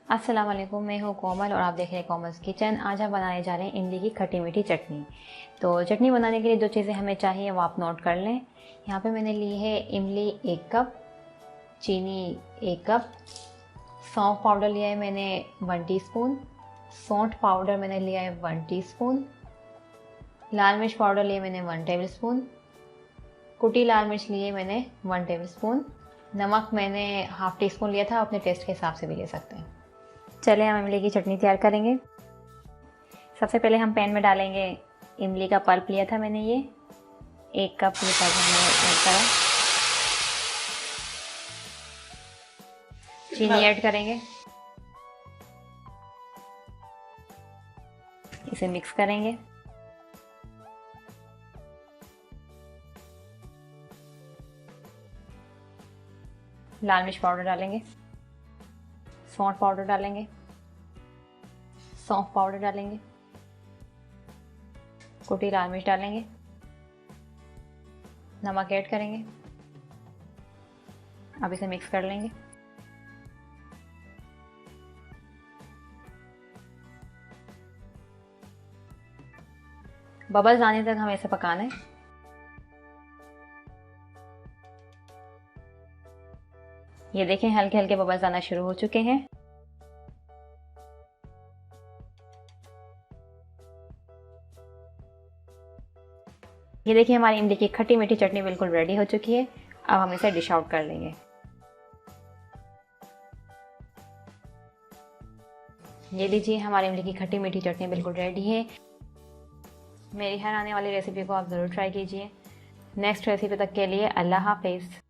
अस्सलाम वालेकुम, मैं हूँ कोमल और आप देख रहे हैं कोमल्स किचन। आज हम बनाने जा रहे हैं इमली की खट्टी मीठी चटनी। तो चटनी बनाने के लिए जो चीज़ें हमें चाहिए वो आप नोट कर लें। यहाँ पे मैंने ली है इमली 1 कप, चीनी 1 कप, सौंफ पाउडर लिया है मैंने 1 टीस्पून, सौंठ पाउडर मैंने लिया है 1 टीस्पून, लाल मिर्च पाउडर लिया मैंने 1 टेबलस्पून, कुटी लाल मिर्च लिए मैंने 1 टेबलस्पून, नमक मैंने हाफ़ टी स्पून लिया था, अपने टेस्ट के हिसाब से भी ले सकते हैं। चले हम इमली की चटनी तैयार करेंगे। सबसे पहले हम पैन में डालेंगे इमली का पल्प लिया था मैंने, ये 1 कप ये पल्प हमने ऐड करा। चीनी ऐड करेंगे, इसे मिक्स करेंगे। लाल मिर्च पाउडर डालेंगे, सौंठ पाउडर डालेंगे, सौंफ पाउडर डालेंगे, कुटी लाल मिर्च डालेंगे, नमक ऐड करेंगे। अब इसे मिक्स कर लेंगे। बबल्स आने तक हमें इसे पकाना है। ये देखें हल्के हल्के बबल्स आना शुरू हो चुके हैं। ये देखिए हमारी इमली की खट्टी मीठी चटनी बिल्कुल रेडी हो चुकी है। अब हम इसे डिश आउट कर लेंगे। ये लीजिए हमारी इमली की खट्टी मीठी चटनी बिल्कुल रेडी है। मेरी हर आने वाली रेसिपी को आप ज़रूर ट्राई कीजिए। नेक्स्ट रेसिपी तक के लिए अल्लाह हाफिज़।